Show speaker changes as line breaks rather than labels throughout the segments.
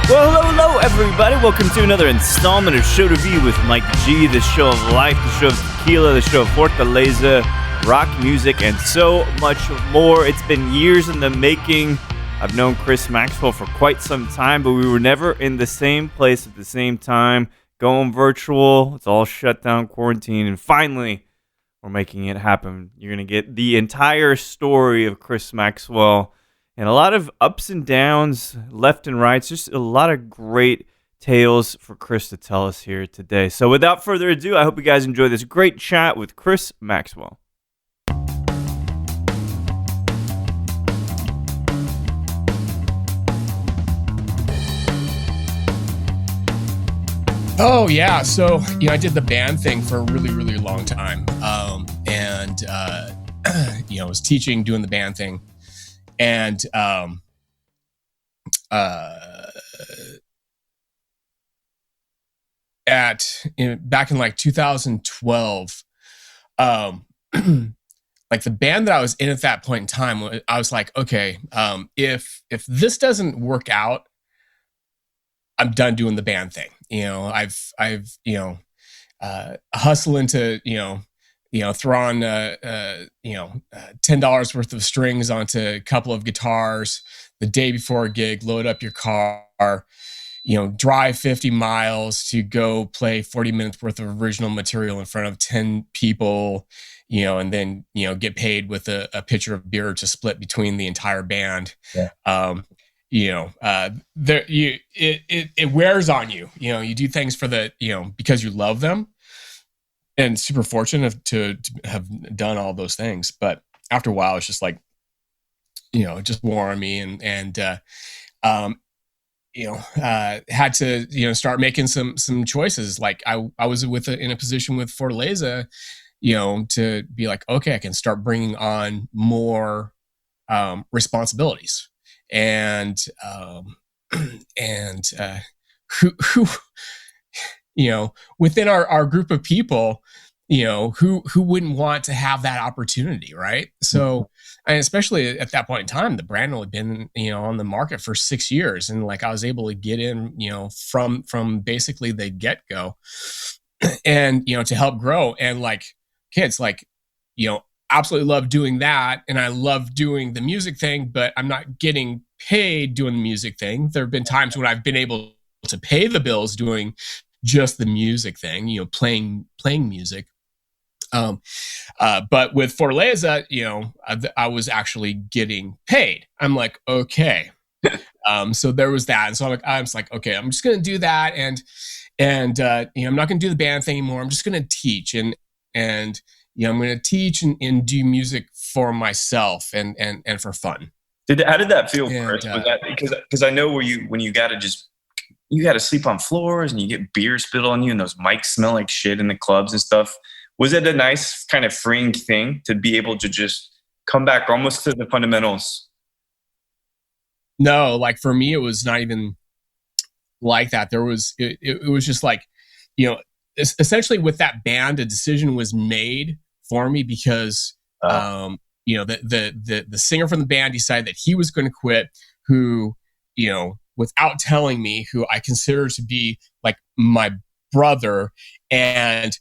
Well, hello, everybody. Welcome to another installment of Show to Be with Mike G, the show of life, the show of tequila, the show of Fortaleza, rock music, and so much more. It's been years in the making. I've known Khrys Maxwell for quite some time, but we were never in the same place at the same time, going virtual. It's all shut down, quarantine, and finally, we're making it happen. You're going to get the entire story of Khrys Maxwell. And a lot of ups and downs, left and right. Just a lot of great tales for Khrys to tell us here today. So without further ado, I hope you guys enjoy this great chat with Khrys Maxwell.
Oh, yeah. So, I did the band thing for a really, really long time. I was teaching, doing the band thing. And back in like 2012, like the band that I was in at that point in time, I was like, okay, if this doesn't work out, I'm done doing the band thing. I've hustle into, throw on, $10 worth of strings onto a couple of guitars the day before a gig, load up your car, drive 50 miles to go play 40 minutes worth of original material in front of 10 people, and then, get paid with a pitcher of beer to split between the entire band.
Yeah.
It wears on you. You do things for because you love them. And super fortunate to have done all those things, but after a while, it's just like, it just wore on me, and had to start making some choices. Like I was in a position with Fortaleza, to be like, okay, I can start bringing on more responsibilities, and who. Within our group of people, who wouldn't want to have that opportunity, right? So, and especially at that point in time, the brand had been, on the market for 6 years, and like I was able to get in, from basically the get-go, and to help grow, and like kids, like absolutely love doing that, and I love doing the music thing, but I'm not getting paid doing the music thing. There have been times when I've been able to pay the bills doing just the music thing, playing music. But with Fortaleza, I was actually getting paid. I'm like, okay. So there was that. And so I was like, okay, I'm just going to do that. And I'm not going to do the band thing anymore. I'm just going to teach and I'm going to teach and do music for myself and for fun.
How did that feel, Khrys? Was that because I know when you got to sleep on floors and you get beer spilled on you and those mics smell like shit in the clubs and stuff. Was it a nice kind of freeing thing to be able to just come back almost to the fundamentals?
No, like for me, it was not even like that. It was just like, essentially with that band, a decision was made for me because, the singer from the band decided that he was going to quit, who, without telling me, who I consider to be like my brother. And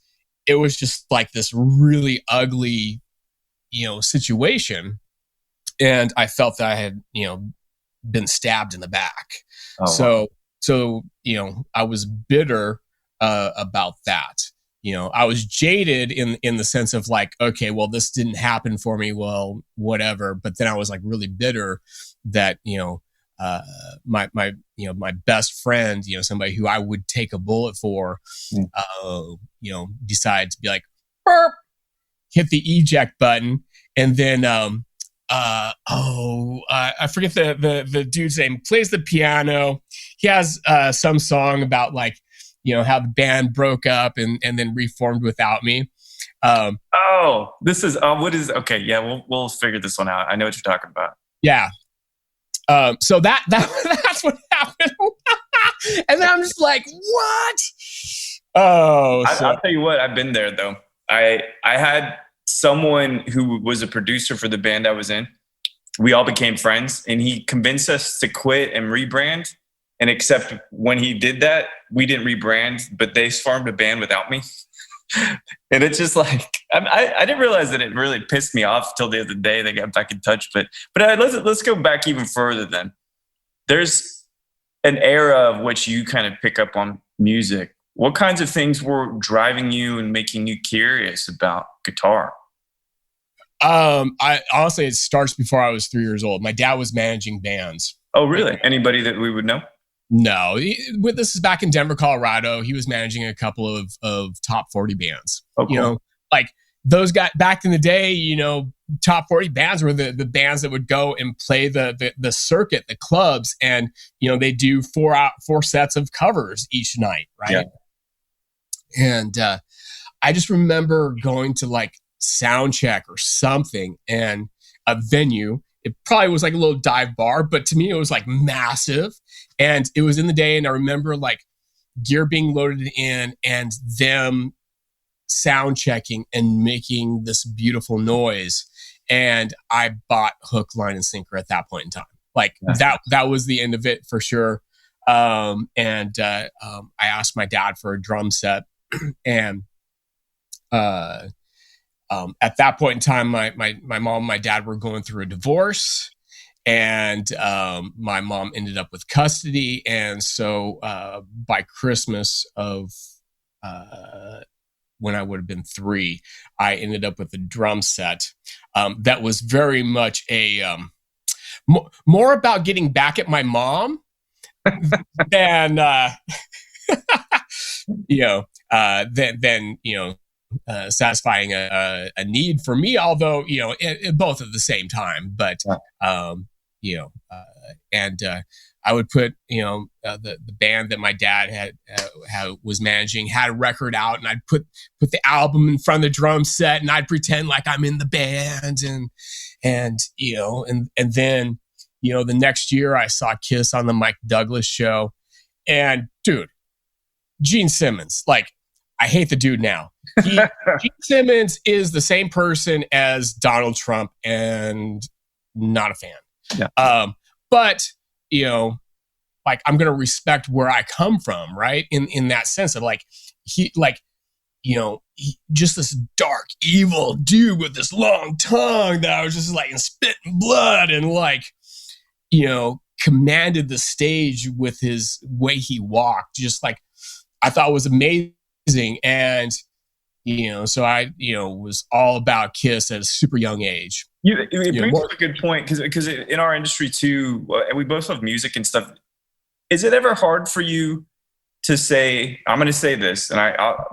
it was just like this really ugly, situation. And I felt that I had, been stabbed in the back. So, I was bitter about that. I was jaded in the sense of like, okay, well, this didn't happen for me. Well, whatever. But then I was like really bitter that, my best friend, somebody who I would take a bullet for, decided to be like, burp, hit the eject button, and then I forget the dude's name. Plays the piano. He has some song about like, how the band broke up and then reformed without me.
This is what is okay? Yeah, we'll figure this one out. I know what you're talking about.
Yeah. So that's what happened. And then I'm just like, what?
I'll tell you what. I've been there though. I had someone who was a producer for the band I was in. We all became friends, and he convinced us to quit and rebrand. And except when he did that, we didn't rebrand, but they formed a band without me. And it's just like I didn't realize that it really pissed me off till the other day. They got back in touch, but let's go back even further. Then there's an era of which you kind of pick up on music. What kinds of things were driving you and making you curious about guitar?
I honestly, it starts before I was 3 years old. My dad was managing bands.
Oh, really? Anybody that we would know?
No, this is back in Denver, Colorado. He was managing a couple of top 40 bands.
Oh, cool.
Like those guys back in the day, top 40 bands were the bands that would go and play the circuit, the clubs, and they do four sets of covers each night, right?
Yeah.
And I just remember going to like sound check or something, and a venue. It probably was like a little dive bar, but to me it was like massive, and it was in the day. And I remember like gear being loaded in and them sound checking and making this beautiful noise. And I bought hook, line, and sinker at that point in time. Like that was the end of it for sure. I asked my dad for a drum set, and at that point in time, my mom and my dad were going through a divorce, and my mom ended up with custody. And so by Christmas of when I would have been 3, I ended up with a drum set that was very much a more about getting back at my mom than satisfying a need for me, although both at the same time. But I would put the band that my dad was managing had a record out, and I'd put the album in front of the drum set, and I'd pretend like I'm in the band, and then the next year I saw Kiss on the Mike Douglas show, and dude, Gene Simmons, like, I hate the dude now. Gene Simmons is the same person as Donald Trump, and not a fan.
Yeah.
But like, I'm gonna respect where I come from, right? In that sense of like, he just this dark, evil dude with this long tongue that I was just like spitting blood, and like, commanded the stage with his way he walked. Just like, I thought was amazing. And so I was all about Kiss at a super young age.
It brings up a good point, because in our industry too, and we both love music and stuff. Is it ever hard for you to say, I'm going to say this, and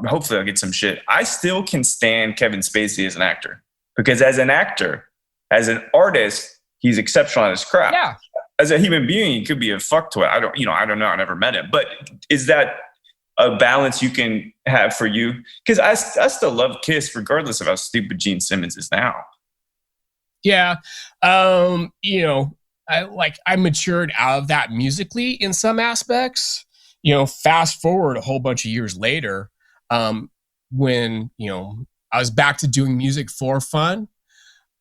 hopefully I'll get some shit. I still can stand Kevin Spacey as an actor, because as an actor, as an artist, he's exceptional at his craft.
Yeah.
As a human being, he could be a fucktwit. I don't know. I never met him, but is that a balance you can have for you? Because I still love Kiss regardless of how stupid Gene Simmons is now.
Yeah. I matured out of that musically in some aspects. Fast forward a whole bunch of years later, when I was back to doing music for fun,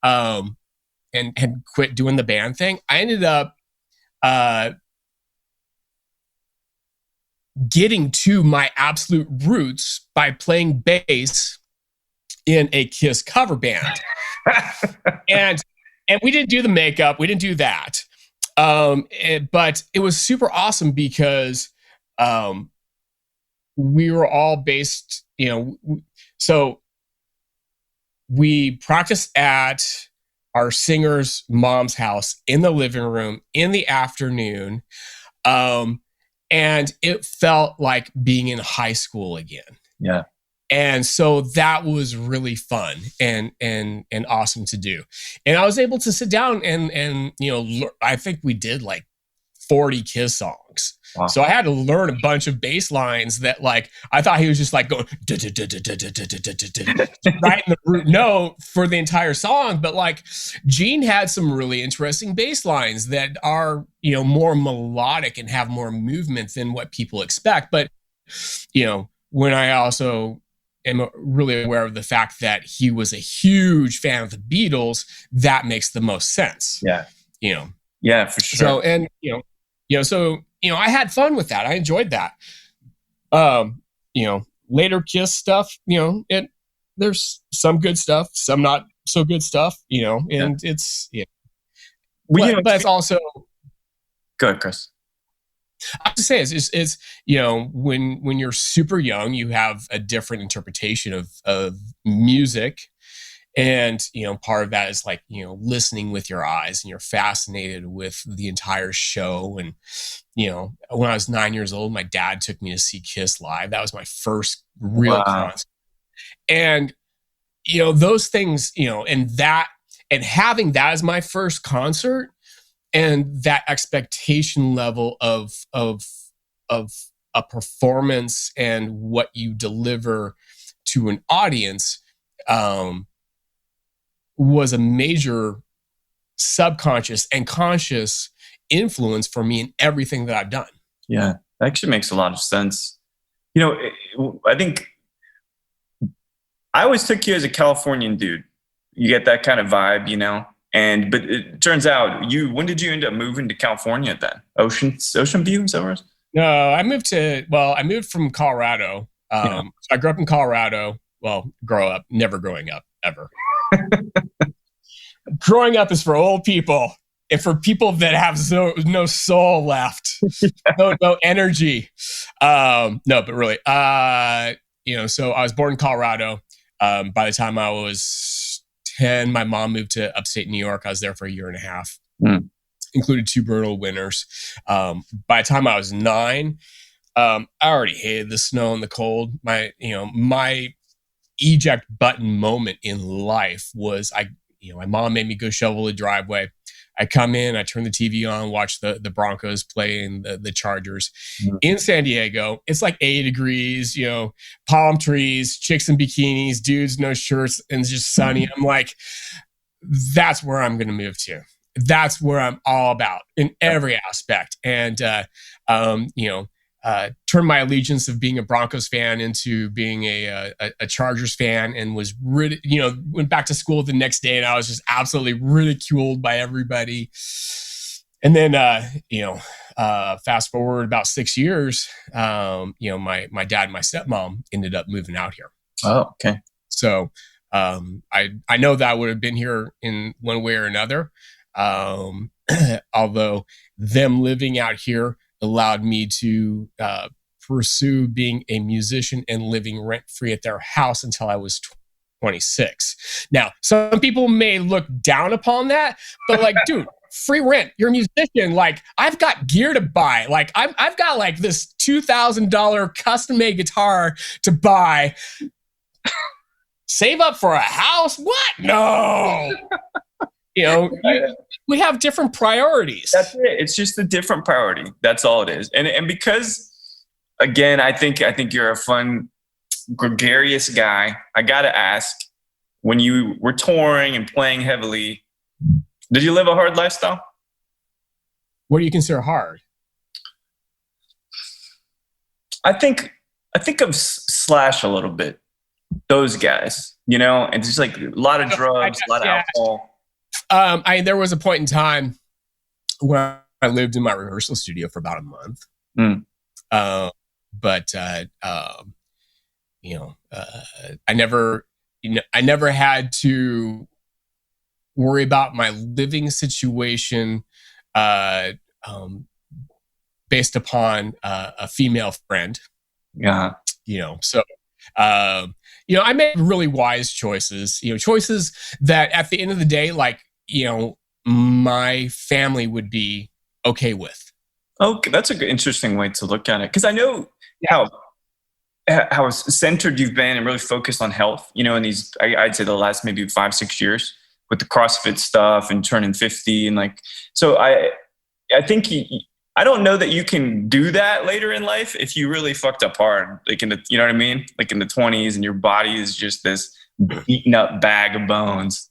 and had quit doing the band thing. I ended up getting to my absolute roots by playing bass in a Kiss cover band. and we didn't do the makeup. We didn't do that. But it was super awesome because we were all based, so we practiced at our singer's mom's house in the living room in the afternoon. And it felt like being in high school again.
Yeah.
And so that was really fun and awesome to do. And I was able to sit down and I think we did like 40 Kiss songs.
Wow.
So I had to learn a bunch of bass lines that like I thought he was just like going right in the root note for the entire song, but like Gene had some really interesting bass lines that are more melodic and have more movement than what people expect. But when I also am really aware of the fact that he was a huge fan of the Beatles, that makes the most sense.
Yeah, yeah, for sure.
So and I had fun with that. I enjoyed that. Later Kiss stuff, there's some good stuff, some not so good stuff, and it's but it's also.
Go ahead, Chris.
I have to say it's when you're super young, you have a different interpretation of music. And, part of that is like, listening with your eyes, and you're fascinated with the entire show. And, when I was 9 years old, my dad took me to see Kiss live. That was my first real concert. And, those things, and having that as my first concert and that expectation level of a performance and what you deliver to an audience, was a major subconscious and conscious influence for me in everything that I've done.
Yeah, that actually makes a lot of sense. I think I always took you as a Californian dude. You get that kind of vibe, but it turns out when did you end up moving to California then? Ocean View, is that where it is?
No, I moved from Colorado. So I grew up in Colorado. Well, never growing up, ever. Growing up is for old people and for people that have no soul left, no energy. No, but really, so I was born in Colorado. By the time I was 10, my mom moved to upstate New York. I was there for a year and a half, included 2 brutal winters. By the time I was 9, I already hated the snow and the cold. My eject button moment in life was my mom made me go shovel the driveway. I come in, I turn the TV on, watch the Broncos play and the Chargers in San Diego. It's like 80 degrees, palm trees, chicks in bikinis, dudes, no shirts, and it's just sunny. I'm like, that's where I'm going to move to. That's where I'm all about in every aspect. And, turned my allegiance of being a Broncos fan into being a Chargers fan, and was went back to school the next day, and I was just absolutely ridiculed by everybody. And then, fast forward about 6 years, my dad and my stepmom ended up moving out here.
Oh, okay.
So, I know that I would have been here in one way or another. Although them living out here allowed me to pursue being a musician and living rent-free at their house until I was 26. Now, some people may look down upon that, but like, dude, free rent, you're a musician. Like, I've got gear to buy. Like, I've got like this $2,000 custom-made guitar to buy. Save up for a house? What? No. We have different priorities.
That's it. It's just a different priority. That's all it is. And because, again, I think you're a fun, gregarious guy. I gotta ask, when you were touring and playing heavily, did you live a hard lifestyle?
What do you consider hard?
I think of Slash a little bit. Those guys, and just like a lot of drugs, a lot of alcohol.
There was a point in time where I lived in my rehearsal studio for about a month. I never had to worry about my living situation based upon a female friend.
Yeah.
I made really wise choices, choices that at the end of the day, like, my family would be okay with.
Okay, that's a good, interesting way to look at it. Because I know how centered you've been and really focused on health, in these, I'd say the last maybe 5-6 years with the CrossFit stuff and turning 50 and like, so I think I don't know that you can do that later in life if you really fucked up hard, like you know what I mean? Like in the 20s and your body is just this beaten up bag of bones.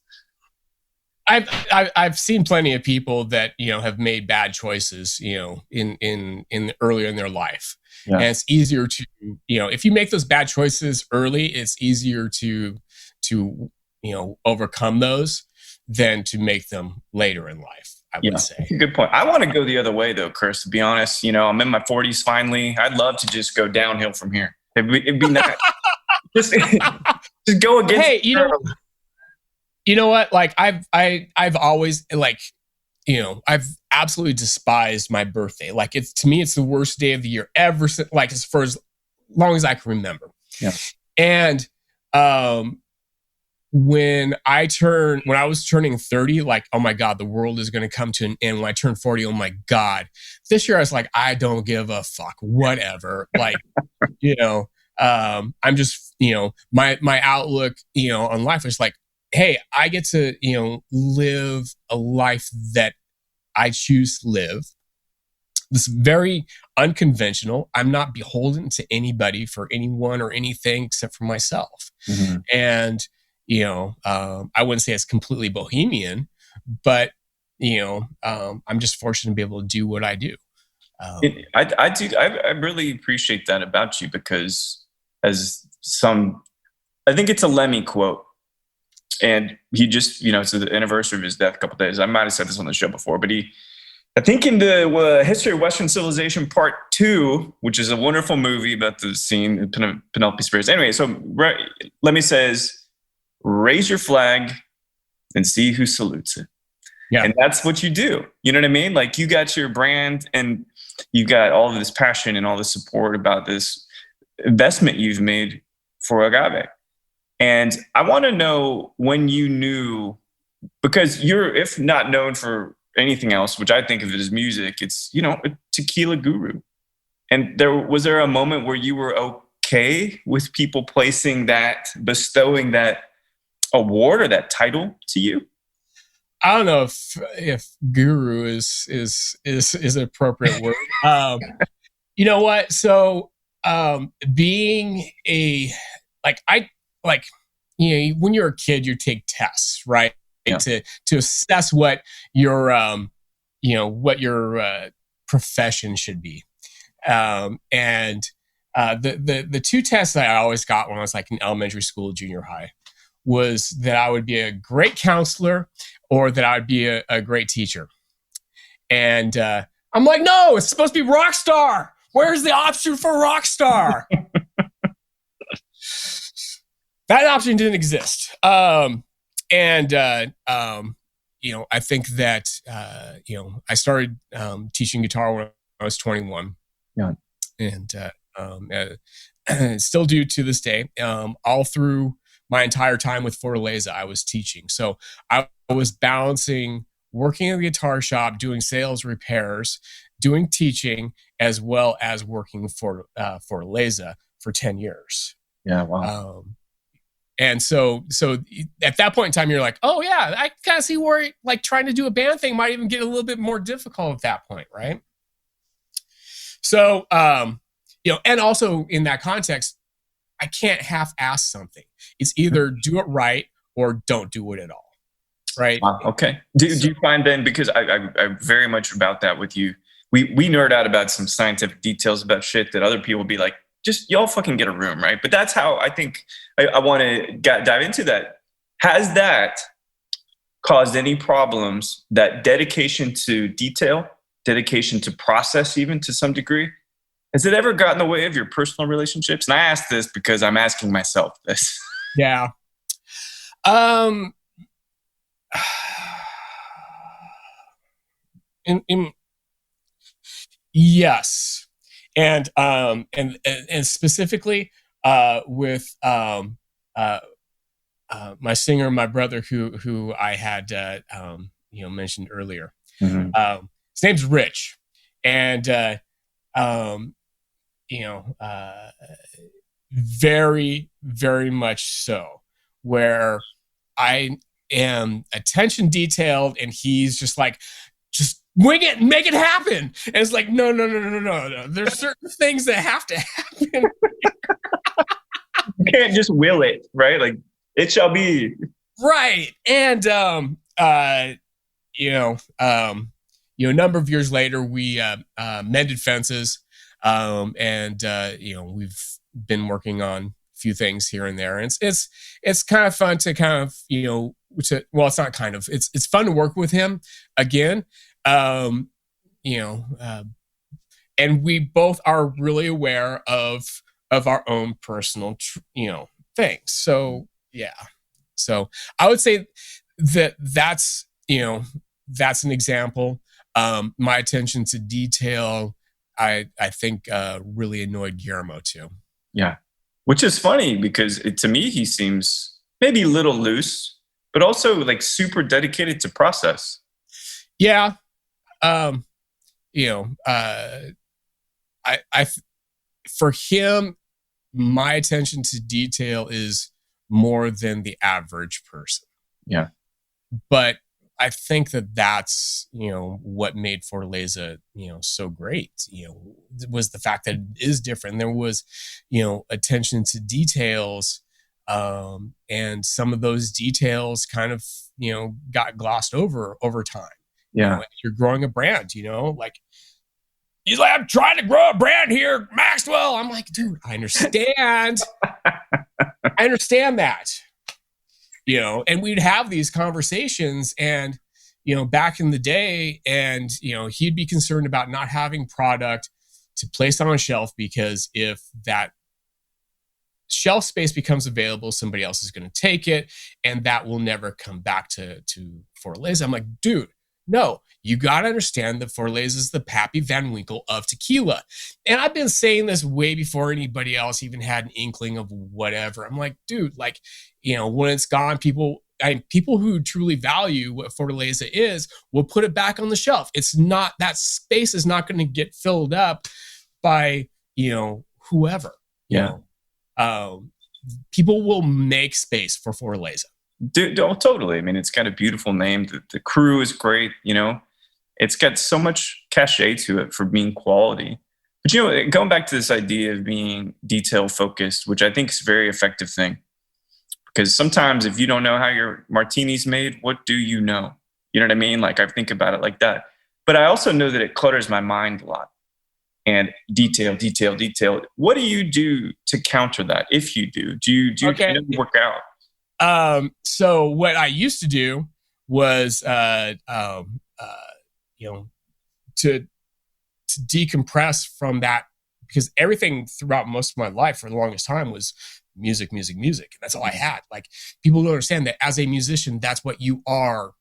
I've seen plenty of people that, have made bad choices, in earlier in their life. Yeah. And it's easier to, if you make those bad choices early, it's easier to overcome those than to make them later in life, I would say.
Good point. I want to go the other way though, Khrys, to be honest. I'm in my 40s finally. I'd love to just go downhill from here. It'd be nice. just go against.
Hey, you know what? Like I've always I've absolutely despised my birthday. Like to me, it's the worst day of the year ever since, like as far as long as I can remember.
Yeah.
And when I was turning 30, like, oh my God, the world is going to come to an end. When I turned 40, oh my God, this year I was like, I don't give a fuck, whatever. Like, I'm just, my outlook, on life is like, hey, I get to, live a life that I choose to live. This is very unconventional. I'm not beholden to anybody for anyone or anything except for myself. Mm-hmm. And, I wouldn't say it's completely bohemian, but, I'm just fortunate to be able to do what I do.
I really appreciate that about you because I think it's a Lemmy quote. And he just, it's the anniversary of his death a couple of days. I might have said this on the show before, but I think in the History of Western Civilization Part 2, which is a wonderful movie about the scene in Penelope Spheres. Anyway, so Lemmy says, raise your flag and see who salutes it. Yeah. And that's what you do. You know what I mean? Like you got your brand and you got all of this passion and all this support about this investment you've made for agave. And I want to know when you knew, because you're, if not known for anything else, which I think of it as music, it's, a tequila guru. And was there a moment where you were okay with people bestowing that award or that title to you?
I don't know if guru is an appropriate word. You know what? So being when you're a kid, you take tests, right? Yeah. To assess what your profession should be. And the two tests that I always got when I was like in elementary school, junior high, was that I would be a great counselor or that I would be a great teacher. And I'm like, no, it's supposed to be rock star. Where's the option for rock star? That option didn't exist. I think that, I started teaching guitar when I was 21. Yeah. And still do to this day. All through my entire time with Fortaleza, I was teaching. So I was balancing working in the guitar shop, doing sales repairs, doing teaching, as well as working for Fortaleza for 10 years.
Yeah, wow.
And so at that point in time, you're like, oh yeah, I kind of see where like trying to do a band thing might even get a little bit more difficult at that point, right? So, and also in that context, I can't half-ass something. It's either do it right or don't do it at all, right?
Wow, okay. Do you find then, because I'm very much about that with you, we nerd out about some scientific details about shit that other people be like, just y'all fucking get a room, right? But that's how I think I want to dive into that. Has that caused any problems, that dedication to detail, dedication to process even to some degree? Has it ever gotten in the way of your personal relationships? And I ask this because I'm asking myself this.
Yeah. Yes. And specifically with my singer, my brother, who I had mentioned earlier. Mm-hmm. His name's Rich, and Very, very much so, where I am attention detailed and he's just like, just wing it and make it happen. And it's like, no. There's certain things that have to happen.
You can't just will it, right? Like, it shall be.
Right. And, a number of years later, we mended fences. We've been working on a few things here and there. And it's kind of fun to kind of, it's not kind of, it's fun to work with him again. And we both are really aware of our own personal, things. So, yeah. So I would say that's an example. My attention to detail, I think really annoyed Guillermo too.
Yeah. Which is funny because to me, he seems maybe a little loose, but also like super dedicated to process.
Yeah. For him, my attention to detail is more than the average person.
Yeah.
But I think that's, what made Fortaleza, so great, was the fact that it is different. There was, attention to details, and some of those details kind of, got glossed over time.
Yeah.
You're growing a brand, like, he's like, I'm trying to grow a brand here, Maxwell. I'm like, dude, I understand. I understand that. And we'd have these conversations and, back in the day, and, he'd be concerned about not having product to place on a shelf because if that shelf space becomes available, somebody else is going to take it and that will never come back to Fortaleza. I'm like, dude, no, you got to understand that Fortaleza is the Pappy Van Winkle of tequila. And I've been saying this way before anybody else even had an inkling of whatever. I'm like, dude, like, when it's gone, people who truly value what Fortaleza is will put it back on the shelf. It's not, that space is not going to get filled up by, whoever.
Yeah.
People will make space for Fortaleza.
Dude, oh, totally. I mean, it's got a beautiful name. The crew is great. It's got so much cachet to it for being quality. But going back to this idea of being detail focused, which I think is a very effective thing, because sometimes if you don't know how your martini's made, what do you know? You know what I mean? Like, I think about it like that. But I also know that it clutters my mind a lot. And detail. What do you do to counter that? If you do
okay.
Work out?
So what I used to do was, to decompress from that, because everything throughout most of my life for the longest time was music. That's all I had. Like, people don't understand that as a musician, that's what you are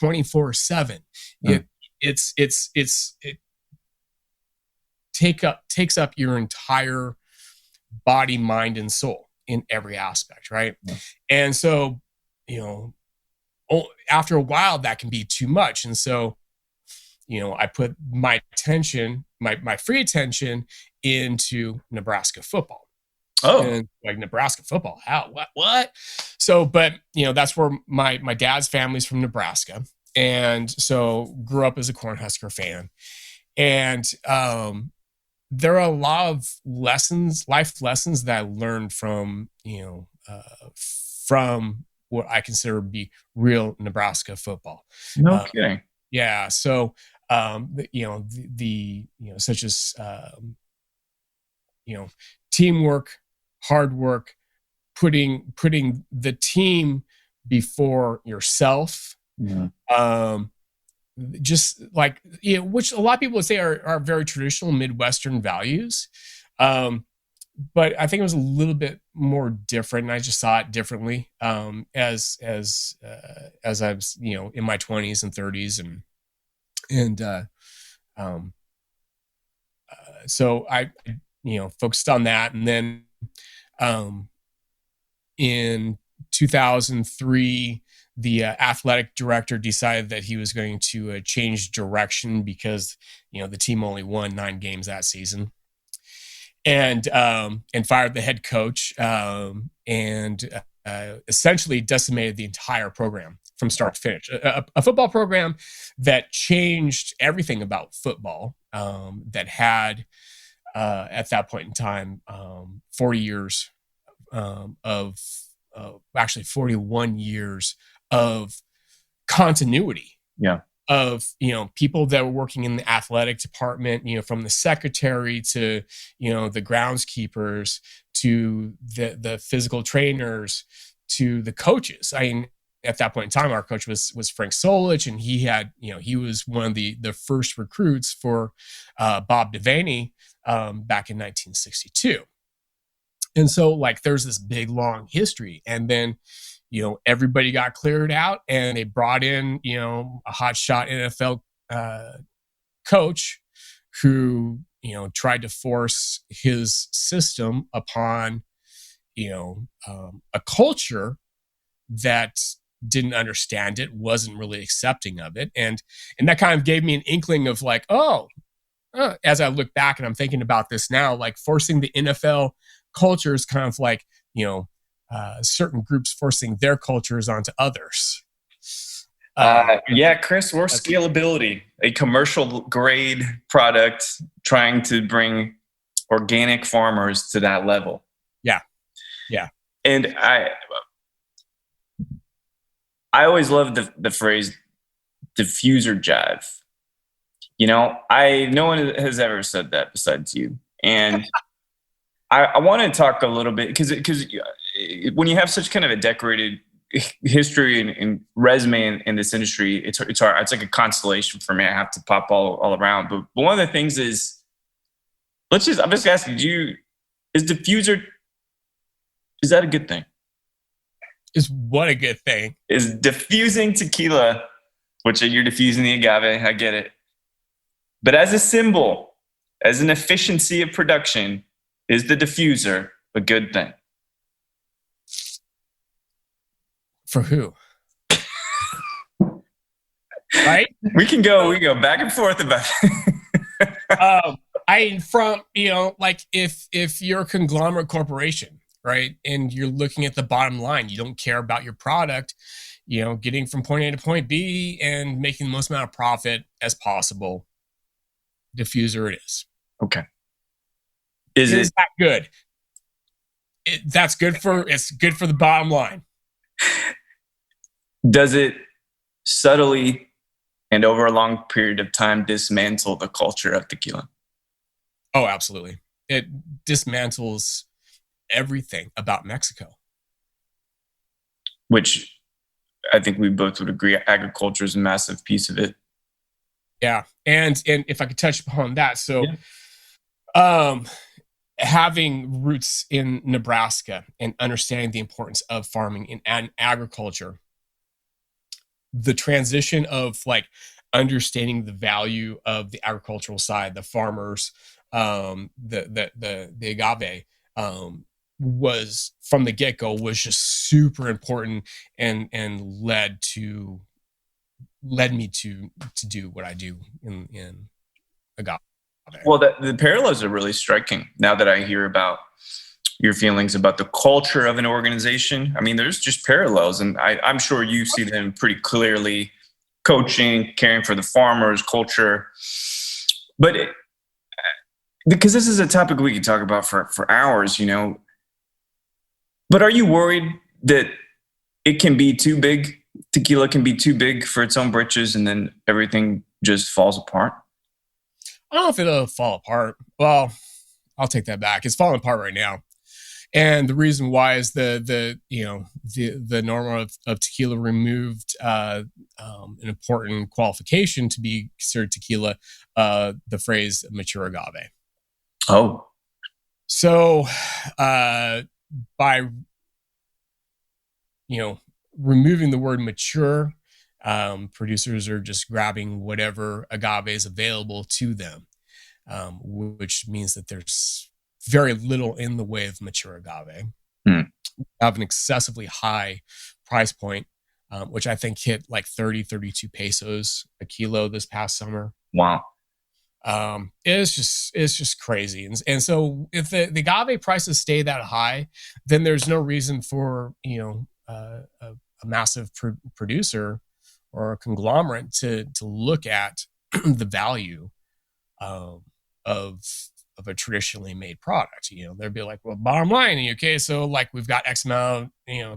24/7.
Mm.
It takes up your entire body, mind, and soul in every aspect, right?
Yeah.
And so, after a while, that can be too much. And so, I put my attention, my free attention into Nebraska football.
Oh,
and like Nebraska football. How? What? So, but that's where my dad's family's from Nebraska, and so grew up as a Cornhusker fan. And there are a lot of life lessons that I learned from from what I consider to be real Nebraska football.
No kidding.
Yeah. So, such as teamwork, hard work, putting the team before yourself.
Yeah.
Just like, which a lot of people would say are very traditional Midwestern values. But I think it was a little bit more different, and I just saw it differently as I was, in my 20s and 30s, so I, focused on that, and then in 2003, the athletic director decided that he was going to change direction because the team only won 9 games that season. and fired the head coach, and essentially decimated the entire program from start to finish. A football program that changed everything about football, that had, at that point in time, 40 years actually 41 years of continuity.
Yeah.
Of, people that were working in the athletic department, from the secretary to, the groundskeepers to the physical trainers to the coaches. I mean, at that point in time, our coach was Frank Solich, and he had, he was one of the first recruits for Bob Devaney back in 1962. And so, like, there's this big, long history. And then, everybody got cleared out, and they brought in, a hotshot NFL coach who, tried to force his system upon, a culture that didn't understand it, wasn't really accepting of it. And that kind of gave me an inkling of like, as I look back and I'm thinking about this now, like forcing the NFL culture is kind of like, certain groups forcing their cultures onto others.
Chris, or scalability, a commercial grade product trying to bring organic farmers to that level.
Yeah.
And I always loved the phrase diffuser jive. No one has ever said that besides you. And I want to talk a little bit because when you have such kind of a decorated history and resume in this industry, it's hard. It's like a constellation for me. I have to pop all around. But one of the things is, I'm just asking you, is diffuser, is that a good thing?
Is what a good thing?
Is diffusing tequila, which you're diffusing the agave, I get it. But as a symbol, as an efficiency of production, is the diffuser a good thing?
For who? Right?
We go back and forth about
it. Like if you're a conglomerate corporation, right, and you're looking at the bottom line, you don't care about your product, getting from point A to point B and making the most amount of profit as possible. Diffuser it is.
Okay.
Is that good? It's good for the bottom line.
Does it subtly and over a long period of time dismantle the culture of tequila?
Oh, absolutely. It dismantles everything about Mexico. Which
I think we both would agree agriculture is a massive piece of it.
Yeah. And if I could touch upon that. So, having roots in Nebraska and understanding the importance of farming and agriculture, the transition of like understanding the value of the agricultural side, the farmers, the agave, was from the get-go was just super important and led me to do what I do in agave.
Well, the parallels are really striking now that I hear about your feelings about the culture of an organization. I mean, there's just parallels, and I'm sure you see them pretty clearly. Coaching, caring for the farmers, culture. But because this is a topic we could talk about for hours, But are you worried that it can be too big? Tequila can be too big for its own britches, and then everything just falls apart?
I don't know if it'll fall apart. Well, I'll take that back. It's falling apart right now. And the reason why is the norma of tequila removed an important qualification to be considered tequila, the phrase mature agave.
Oh.
So by removing the word mature, producers are just grabbing whatever agave is available to them, which means that there's very little in the way of mature agave. Have an excessively high price point, which I think hit like 32 pesos a kilo this past summer.
Wow.
It's just crazy. And so if the agave prices stay that high, then there's no reason for, a massive producer or a conglomerate to look at the value of a traditionally made product. They'd be like, well, bottom line, okay, so like we've got X amount,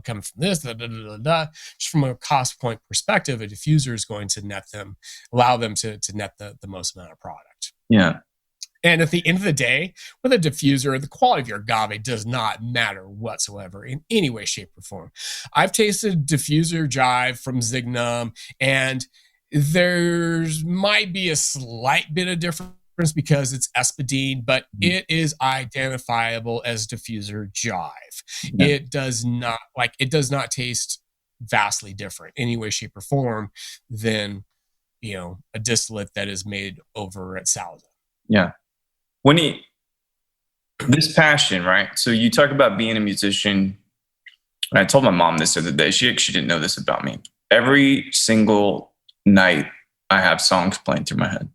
coming from this, just from a cost point perspective, a diffuser is going to allow them to net the most amount of product.
Yeah.
And at the end of the day, with a diffuser, the quality of your agave does not matter whatsoever in any way, shape, or form. I've tasted diffuser jive from Zignum, and there might be a slight bit of difference because it's espadine, but it is identifiable as diffuser jive. Yeah. It does not taste vastly different in any way, shape, or form than a distillate that is made over at Salza.
Yeah. This passion, right? So you talk about being a musician. And I told my mom this the other day. She didn't know this about me. Every single night, I have songs playing through my head.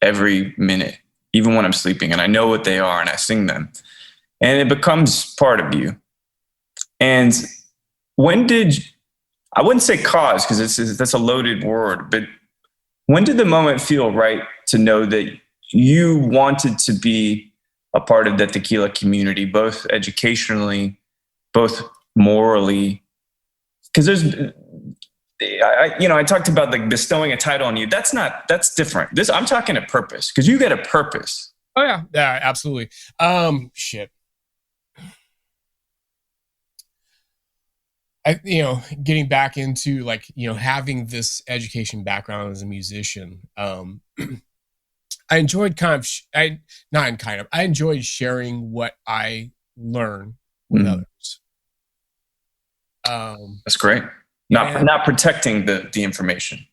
Every minute, even when I'm sleeping, and I know what they are, and I sing them, and it becomes part of you. And I wouldn't say cause, because that's a loaded word, but when did the moment feel right to know that you wanted to be a part of the tequila community, both educationally, both morally? Because I talked about like bestowing a title on you. That's different. I'm talking a purpose, because you get a purpose.
Oh yeah, absolutely. Shit. Getting back into like, having this education background as a musician, I enjoyed I enjoyed sharing what I learn with others.
That's great. Not protecting the information.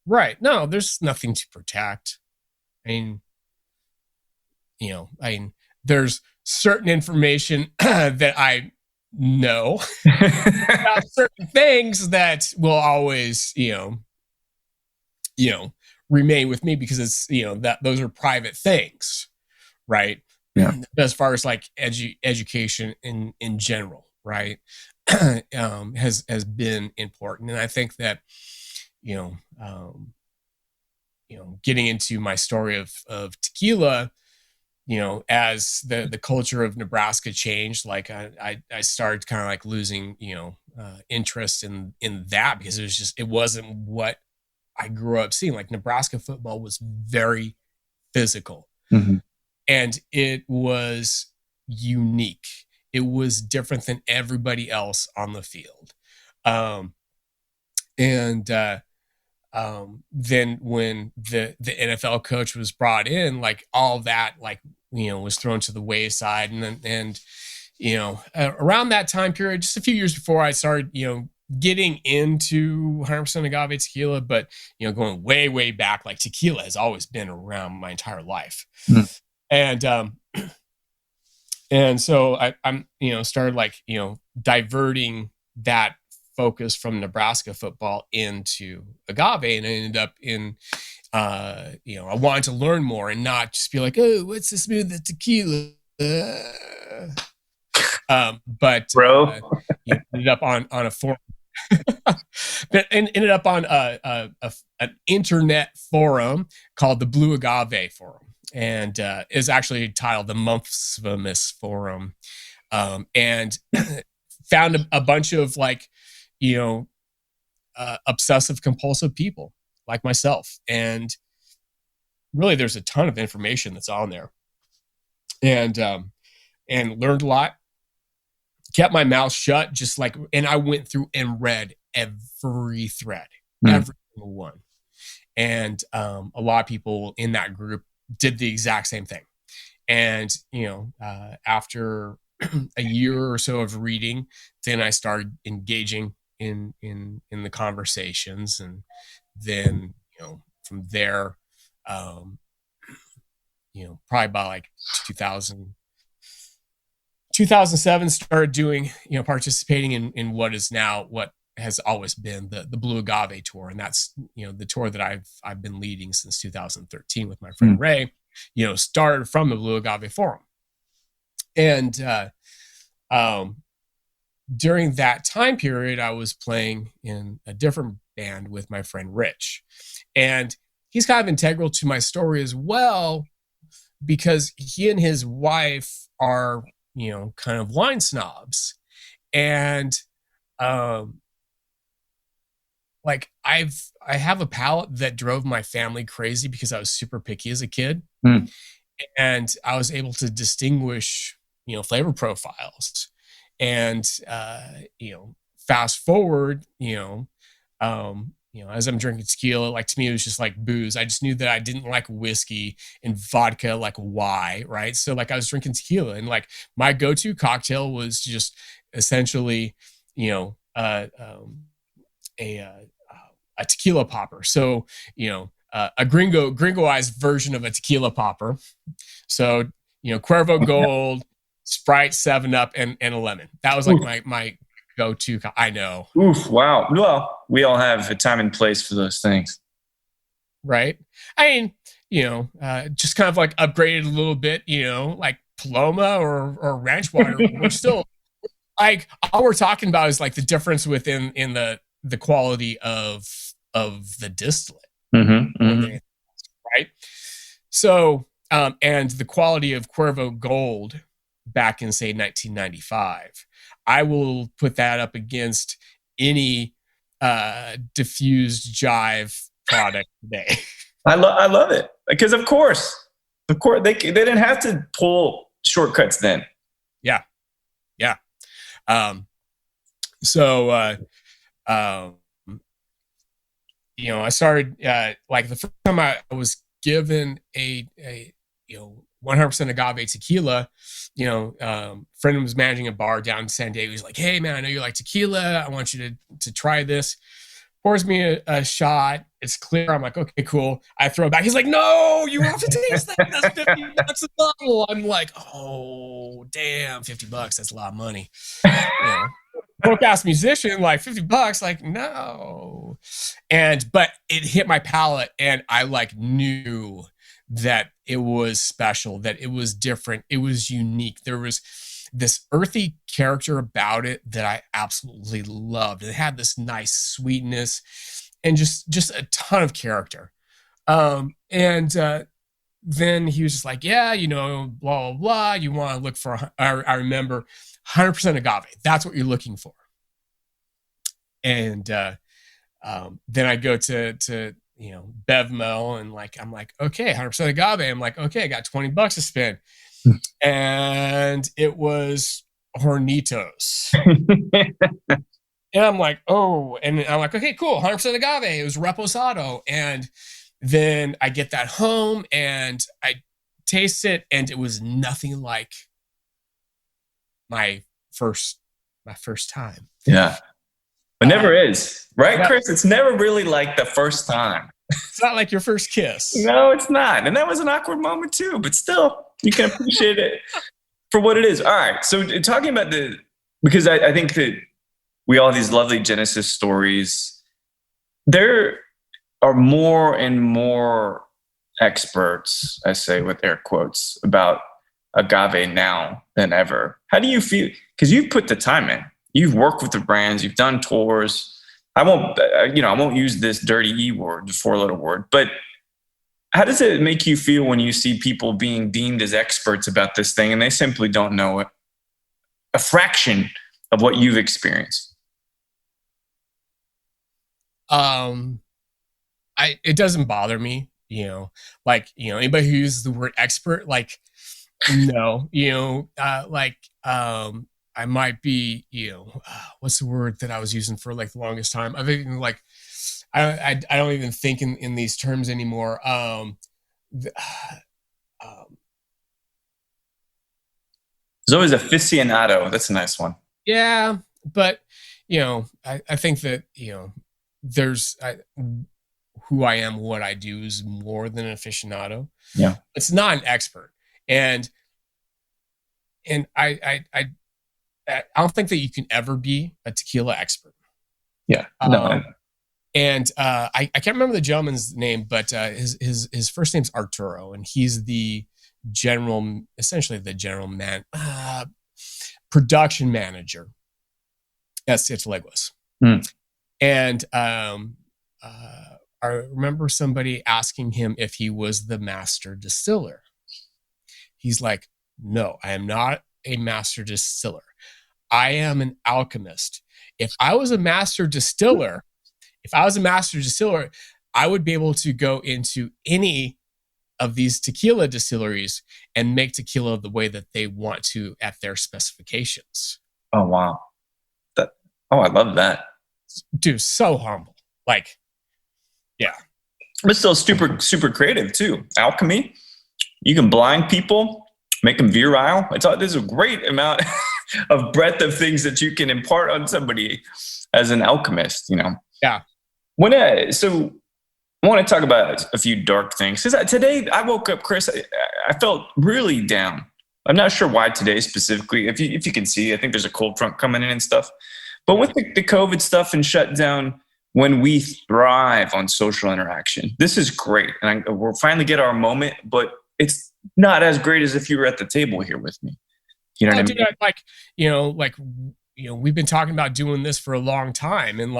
Right. No, there's nothing to protect. There's certain information that I know about certain things that will always, remain with me because it's, that those are private things. Right.
Yeah.
As far as like education in general, right. Has been important. And I think that, getting into my story of tequila, as the culture of Nebraska changed, like I started kind of like losing, interest in that, because it wasn't what I grew up seeing. Like Nebraska football was very physical, and it was unique. It was different than everybody else on the field. Then when the NFL coach was brought in, like all that, like, was thrown to the wayside. And around that time period, just a few years before I started, getting into 100% agave tequila, but, going way, way back, like tequila has always been around my entire life. And so I'm started like, diverting that focus from Nebraska football into agave, and I ended up in, I wanted to learn more and not just be like, oh, what's this with the tequila? But
bro,
ended up on a forum. Ended up on an internet forum called the Blue Agave Forum, and is actually titled the Monthsvamous Forum, and found a bunch of like, obsessive compulsive people like myself, and really there's a ton of information that's on there, and learned a lot. Kept my mouth shut, just like, and I went through and read every thread, every single one. And a lot of people in that group did the exact same thing. And, after a year or so of reading, then I started engaging in the conversations. And then, from there, probably by like 2007, started doing, participating in what is now what has always been the Blue Agave tour, and that's the tour that I've been leading since 2013 with my friend Ray. Started from the Blue Agave Forum, and during that time period, I was playing in a different band with my friend Rich, and he's kind of integral to my story as well, because he and his wife are kind of wine snobs, and like I have a palate that drove my family crazy because I was super picky as a kid. And I was able to distinguish, flavor profiles. And fast forward, as I'm drinking tequila, like to me it was just like booze. I just knew that I didn't like whiskey and vodka, like why, right? So like I was drinking tequila, and like my go-to cocktail was just essentially, a tequila popper. So, a gringoized version of a tequila popper. So, Cuervo Gold, Sprite, 7-Up, and a lemon. That was like my go-to. I know.
Oof! Wow. Well, we all have a time and place for those things,
right? I mean, just kind of like upgraded a little bit. Like Paloma or Ranch Water. We're still like all we're talking about is like the difference within the quality of the distillate, right? So, and the quality of Cuervo Gold back in say 1995, I will put that up against any diffused jive product today.
I love it because of course they didn't have to pull shortcuts then.
Yeah. I started like the first time I was given a 100% agave tequila. Friend was managing a bar down in San Diego. He's like, "Hey man, I know you like tequila. I want you to try this." Pours me a shot. It's clear. I'm like, "Okay, cool." I throw it back. He's like, "No, you have to taste that. That's $50 a bottle." I'm like, "Oh damn, $50. That's a lot of money." Broke ass musician, like $50, like no. But it hit my palate, and I like knew that it was special, that it was different, it was unique. There was this earthy character about it that I absolutely loved. It had this nice sweetness and just a ton of character. Then he was just like, "Yeah, blah blah blah. You want to look for?" I remember 100% agave. That's what you're looking for. And then I go to Bevmo, and like I'm like, okay, 100% agave. I'm like, okay, I got $20 to spend, and it was Hornitos. And I'm like, oh, and I'm like, okay, cool, 100% agave. It was Reposado, and then I get that home and I taste it, and it was nothing like my first time.
Yeah. It never is, right, Khrys? It's never really like the first time.
It's not like your first kiss.
No, it's not. And that was an awkward moment too, but still, you can appreciate it for what it is. All right. So talking about because I think that we all have these lovely Genesis stories. There are more and more experts, I say with air quotes, about agave now than ever. How do you feel? Because you've put the time in. You've worked with the brands. You've done tours. I won't use this dirty E word, the 4-letter word, but how does it make you feel when you see people being deemed as experts about this thing and they simply don't know a fraction of what you've experienced?
It doesn't bother me, anybody who uses the word expert, like, no, I might be, what's the word that I was using for like the longest time? I've even like, I don't even think in these terms anymore.
There's always aficionado. That's a nice one.
Yeah. But, I think that, there's who I am, what I do is more than an aficionado.
Yeah.
It's not an expert. And I don't think that you can ever be a tequila expert.
Yeah. No.
And I can't remember the gentleman's name, but his first name's Arturo, and he's essentially the general production manager at Cienfuegos. And I remember somebody asking him if he was the master distiller. He's like, no, I am not a master distiller. I am an alchemist. If I was a master distiller, I would be able to go into any of these tequila distilleries and make tequila the way that they want to at their specifications.
Oh, wow. I love that.
Dude, so humble. Like, yeah.
But still super, super creative too. Alchemy. You can blind people, make them virile. There's a great amount of breadth of things that you can impart on somebody as an alchemist,
Yeah.
So I want to talk about a few dark things. Because today I woke up, Khrys, I felt really down. I'm not sure why today specifically. If you can see, I think there's a cold front coming in and stuff. But with the COVID stuff and shutdown, when we thrive on social interaction, this is great. And we'll finally get our moment, but it's not as great as if you were at the table here with me. You know what I
mean? We've been talking about doing this for a long time. And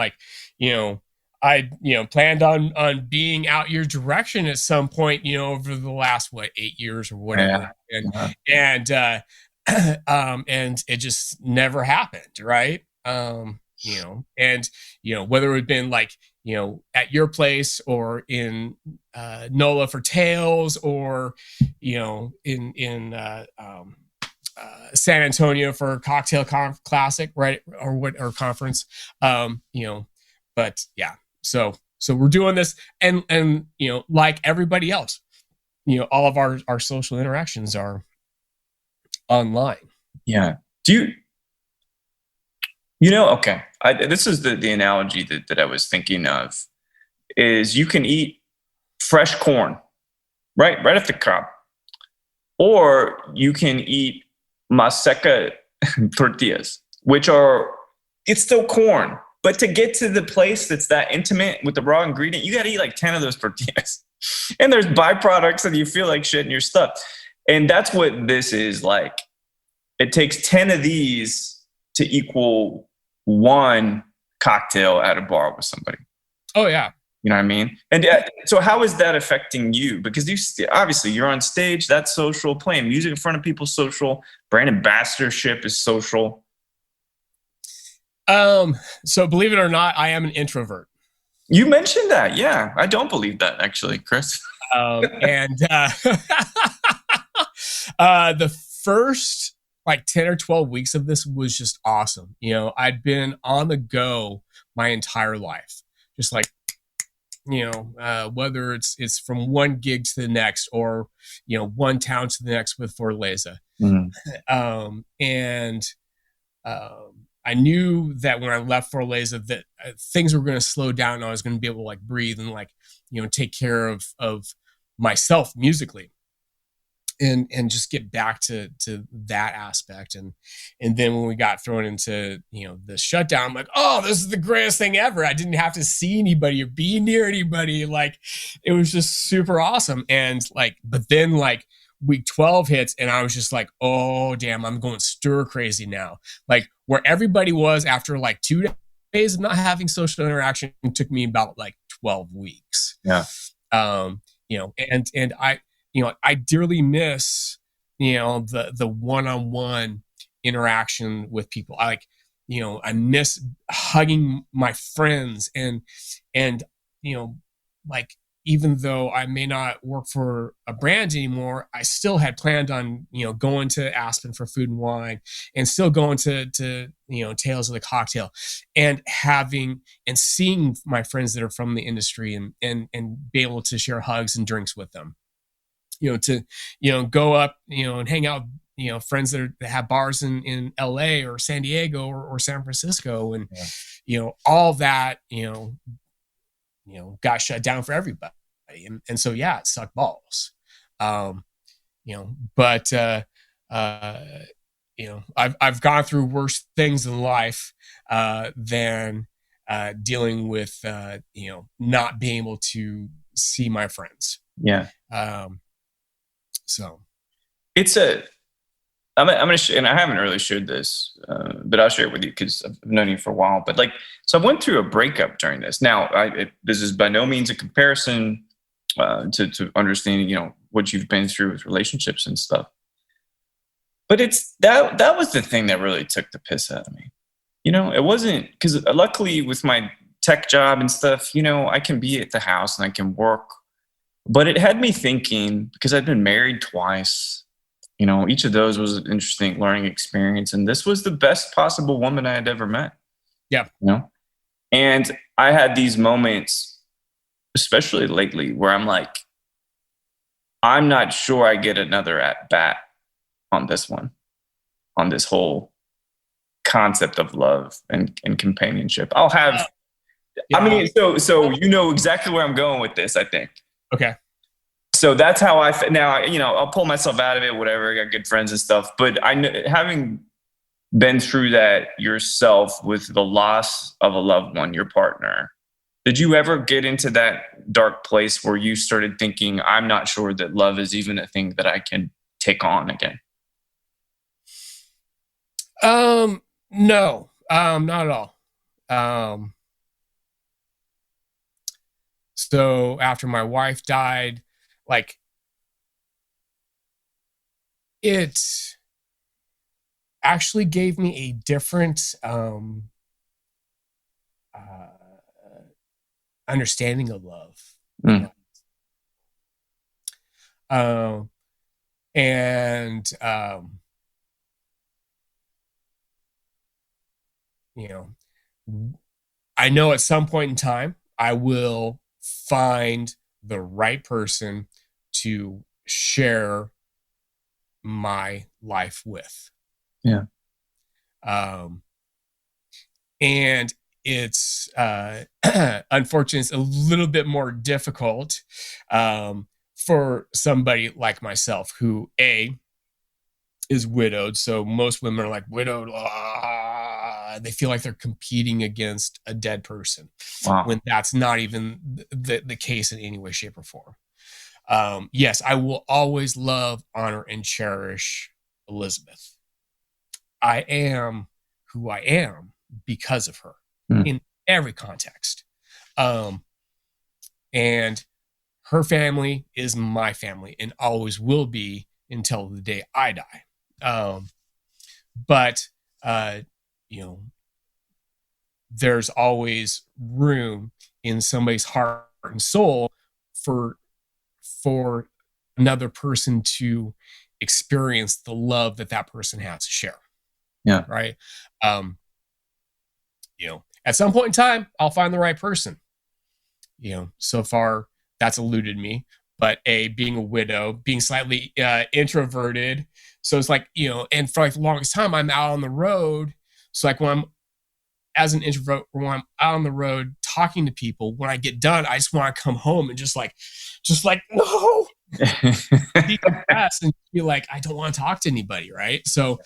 I planned on being out your direction at some point, over the last 8 years or whatever. Yeah. And it just never happened, right? Whether it had been at your place or in NOLA for Tales or in San Antonio for Cocktail Classic, right? Or conference, but yeah. So we're doing this and like everybody else, all of our social interactions are online.
Yeah. Do you okay. This is the analogy that I was thinking of is you can eat fresh corn, right off the cob, or you can eat maseca tortillas, it's still corn. But to get to the place that's that intimate with the raw ingredient, you got to eat like 10 of those tortillas. And there's byproducts and you feel like shit in your stuff. And that's what this is like. It takes 10 of these to equal one cocktail at a bar with somebody.
Oh, yeah.
You know what I mean? And so how is that affecting you? Because obviously you're on stage, that's social. Playing music in front of people, social. Brand ambassadorship is social.
So believe it or not, I am an introvert.
You mentioned that. Yeah. I don't believe that actually, Khrys.
The first 10 or 12 weeks of this was just awesome. I'd been on the go my entire life, just whether it's from one gig to the next or, one town to the next with Fortaleza. I knew that when I left Fortaleza that things were going to slow down and I was going to be able to breathe and take care of myself musically and just get back to that aspect. And then when we got thrown into, the shutdown, I'm like, oh, this is the greatest thing ever. I didn't have to see anybody or be near anybody. It was just super awesome. And but then week 12 hits and I was just like, oh, damn, I'm going stir crazy now. Where everybody was after 2 days of not having social interaction, it took me about 12 weeks.
Yeah.
And I dearly miss, the one-on-one interaction with people. I miss hugging my friends and even though I may not work for a brand anymore, I still had planned on, going to Aspen for Food and Wine and still going to Tales of the Cocktail and seeing my friends that are from the industry and be able to share hugs and drinks with them, to go up, and hang out, friends that have bars in LA or San Diego or San Francisco. And, all that, got shut down for everybody. And so, yeah, it sucked balls. But I've gone through worse things in life than dealing with, not being able to see my friends.
Yeah.
So
it's I'm going to and I haven't really shared this, but I'll share it with you because I've known you for a while. But so I went through a breakup during this. Now, this is by no means a comparison to understanding, what you've been through with relationships and stuff. But that was the thing that really took the piss out of me. It wasn't, because luckily with my tech job and stuff, I can be at the house and I can work. But it had me thinking, because I'd been married twice, each of those was an interesting learning experience. And this was the best possible woman I had ever met.
Yeah.
And I had these moments, especially lately, where I'm like, I'm not sure I get another at bat on this one, on this whole concept of love and companionship. I'll have, so you know exactly where I'm going with this, I think.
Okay.
So that's how now, I'll pull myself out of it, whatever. I got good friends and stuff, but having been through that yourself with the loss of a loved one, your partner, did you ever get into that dark place where you started thinking, I'm not sure that love is even a thing that I can take on again?
No, not at all. So after my wife died, it actually gave me a different understanding of love. I know at some point in time I will find the right person to share my life with.
Yeah.
And it's unfortunately it's a little bit more difficult for somebody like myself who is widowed. So most women are like widowed. They feel like they're competing against a dead person.
Wow.
When that's not even the case in any way, shape, or form. Yes, I will always love, honor, and cherish Elizabeth. I am who I am because of her in every context. And her family is my family and always will be until the day I die. But there's always room in somebody's heart and soul for another person to experience the love that person has to share.
Yeah.
Right. At some point in time, I'll find the right person. So far that's eluded me, but being a widow, being slightly introverted. So it's and for the longest time I'm out on the road. So when I'm as an introvert, when I'm out on the road talking to people, when I get done, I just want to come home and just no, be depressed and be like, I don't want to talk to anybody. Right. So,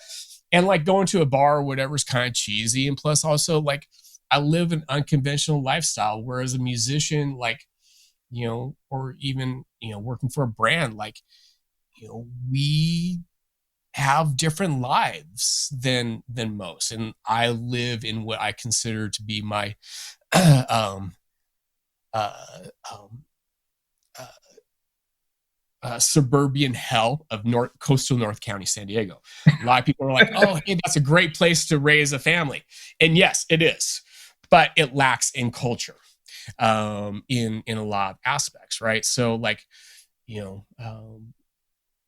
and going to a bar or whatever is kind of cheesy. And plus also I live an unconventional lifestyle, whereas a musician, or even, working for a brand, we have different lives than most. And I live in what I consider to be my suburban hell of coastal North County, San Diego. A lot of people are like, oh, hey, that's a great place to raise a family. And yes, it is, but it lacks in culture, in a lot of aspects. Right. So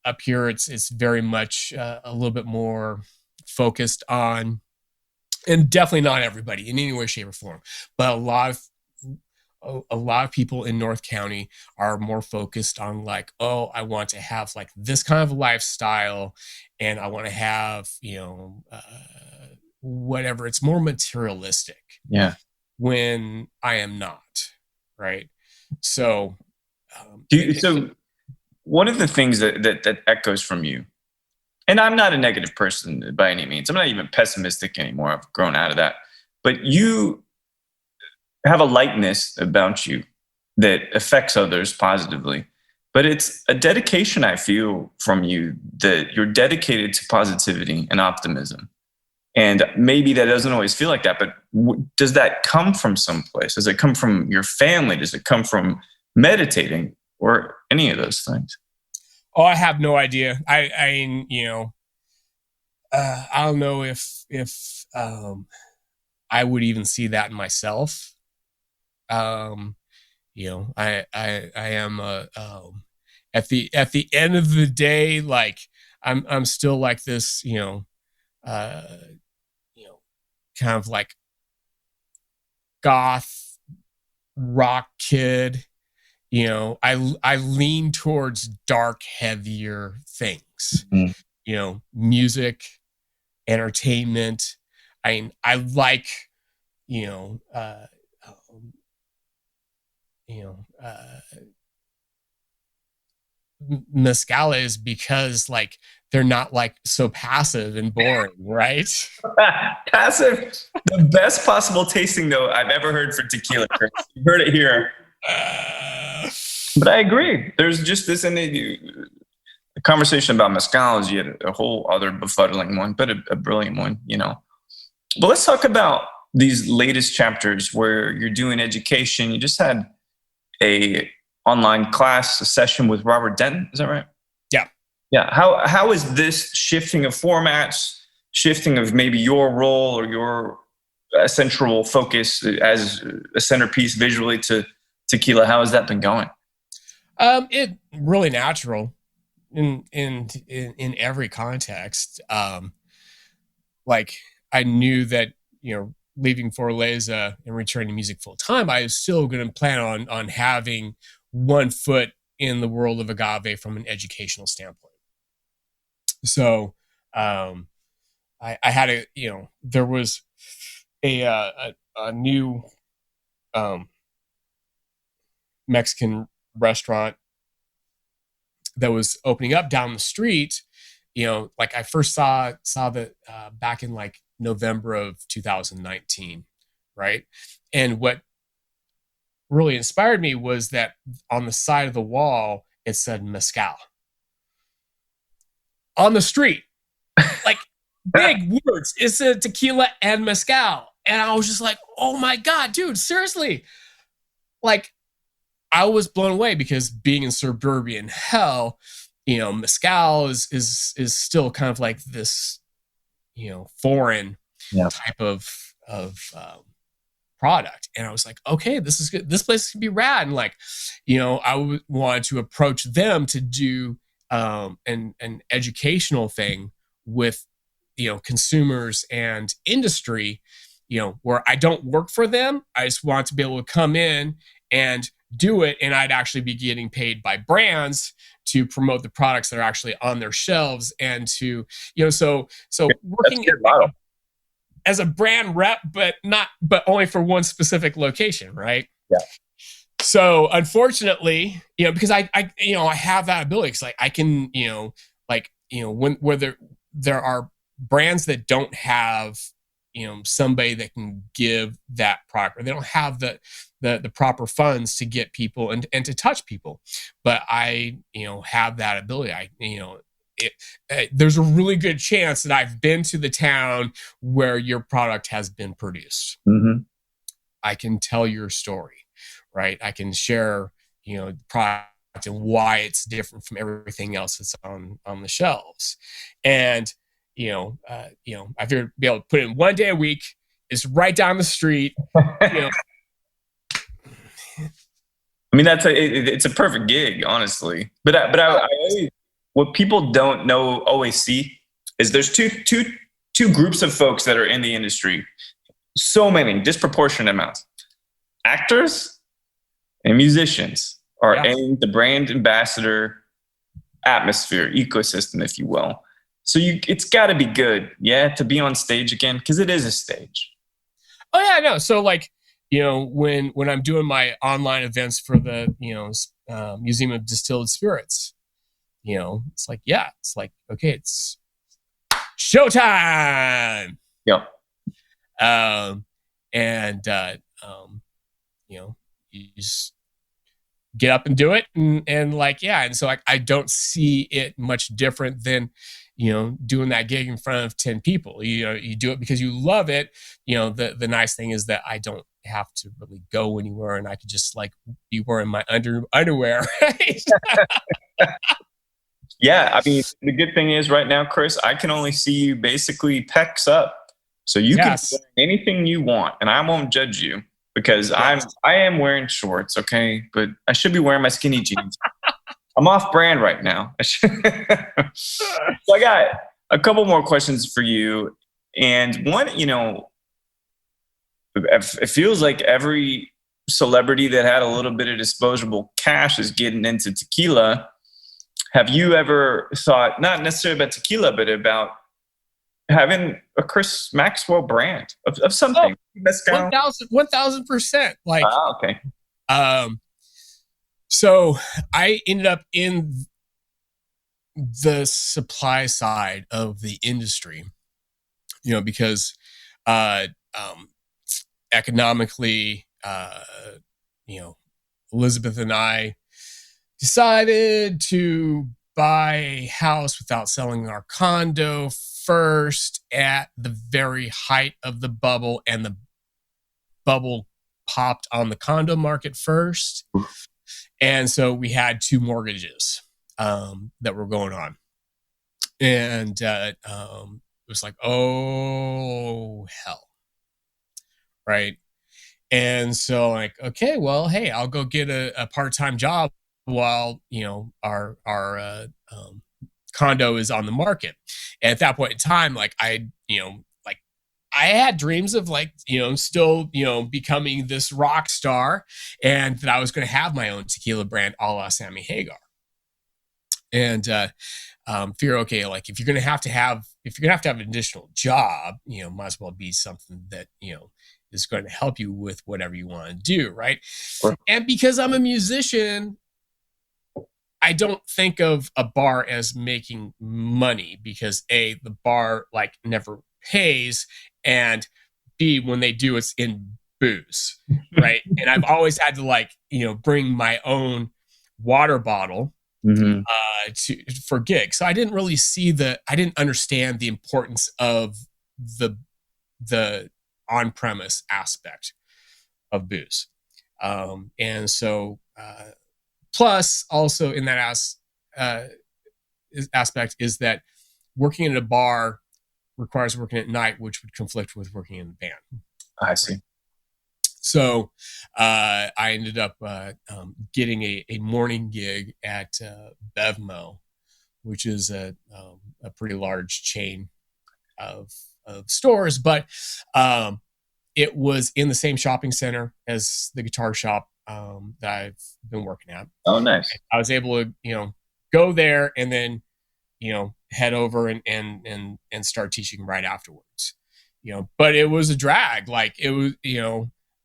up here, it's very much a little bit more focused on, and definitely not everybody in any way, shape, or form, but a lot of people in North County are more focused on I want to have this kind of lifestyle, and I want to have whatever. It's more materialistic.
Yeah.
When I am not, right. So
one of the things that echoes from you, and I'm not a negative person by any means. I'm not even pessimistic anymore. I've grown out of that. But you have a lightness about you that affects others positively. But it's a dedication I feel from you, that you're dedicated to positivity and optimism. And maybe that doesn't always feel like that, but does that come from someplace? Does it come from your family? Does it come from meditating or any of those things?
Oh, I have no idea. I don't know if I would even see that in myself. I am at the end of the day, like I'm still like this, kind of like goth rock kid. I lean towards dark, heavier things. Music, entertainment. I like, mezcales because like they're not like so passive and boring, right?
Passive, the best possible tasting note I've ever heard for tequila, Khrys. You heard it here. But I agree. There's just this in the conversation about mezcals. You had a whole other befuddling one, but a brilliant one, But let's talk about these latest chapters where you're doing education. You just had a online class, a session with Robert Denton. Is that right? Yeah. How is this shifting of formats, shifting of maybe your role or your central focus as a centerpiece visually to tequila? How has that been going?
It really natural in every context. Like I knew that, leaving Fortaleza and returning to music full time, I was still going to plan on having one foot in the world of agave from an educational standpoint. So, I had there was a new Mexican restaurant that was opening up down the street. Like I first saw that back in like November of 2019, right? And what really inspired me was that on the side of the wall it said mezcal on the street, like big words. It said tequila and mezcal, and I was just like, oh my god, dude, seriously. Like I was blown away because being in suburban hell, mezcal is still kind of like this, foreign type of product. And I was like, okay, this is good. This place can be rad. And like, I wanted to approach them to do an educational thing with, consumers and industry, where I don't work for them. I just want to be able to come in and do it, and I'd actually be getting paid by brands to promote the products that are actually on their shelves, and to so working as a brand rep, but only for one specific location, right?
Yeah.
So unfortunately, because I have that ability, because like I can where there are brands that don't have somebody that can give that product, or they don't have the proper funds to get people and to touch people, but I have that ability. There's a really good chance that I've been to the town where your product has been produced.
Mm-hmm.
I can tell your story, right? I can share the product and why it's different from everything else that's on the shelves. And I figured be able to put in 1 day a week. It's right down the street.
I mean, it's a perfect gig, honestly. But I what people don't always see is there's two groups of folks that are in the industry. So many disproportionate amounts. Actors and musicians are in the brand ambassador atmosphere, ecosystem, if you will. So it's got to be good, to be on stage again, because it is a stage.
Oh yeah, I know. So like, when I'm doing my online events for the Museum of Distilled Spirits, it's like okay, it's showtime.
Yep.
you just get up and do it. And like, yeah. And so I don't see it much different than, doing that gig in front of 10 people. You do it because you love it. The nice thing is that I don't have to really go anywhere, and I could just like be wearing my underwear. Right?
Yeah. I mean, the good thing is right now, Khrys, I can only see you basically pecs up. So you can do anything you want, and I won't judge you because I am wearing shorts. Okay. But I should be wearing my skinny jeans. I'm off brand right now. So I got a couple more questions for you. And one, it feels like every celebrity that had a little bit of disposable cash is getting into tequila. Have you ever thought, not necessarily about tequila, but about having a Khrys Maxwell brand of something?
1,000%. Like,
okay.
So I ended up in the supply side of the industry, because economically, Elizabeth and I decided to buy a house without selling our condo first at the very height of the bubble, and the bubble popped on the condo market first. And so we had 2 mortgages that were going on. And it was like, oh, hell. Right. And so like, okay, well, hey, I'll go get a part-time job while, our condo is on the market. And at that point in time, like I had dreams of like, still, becoming this rock star, and that I was going to have my own tequila brand a la Sammy Hagar. And figure, okay, like if you're going to have to have an additional job, might as well be something that, is going to help you with whatever you want to do. Right. Sure. And because I'm a musician, I don't think of a bar as making money, because A, the bar like never pays, and B, when they do, it's in booze, right? And I've always had to like, bring my own water bottle for gigs. So I didn't really I didn't understand the importance of the on-premise aspect of booze. And so, plus also in that aspect is that working in a bar requires working at night, which would conflict with working in the band.
I see.
Right? So I ended up getting a morning gig at Bevmo, which is a pretty large chain of stores, but it was in the same shopping center as the guitar shop that I've been working at.
Oh, nice.
I was able to, go there and then, head over and start teaching right afterwards, but it was a drag. Like it was,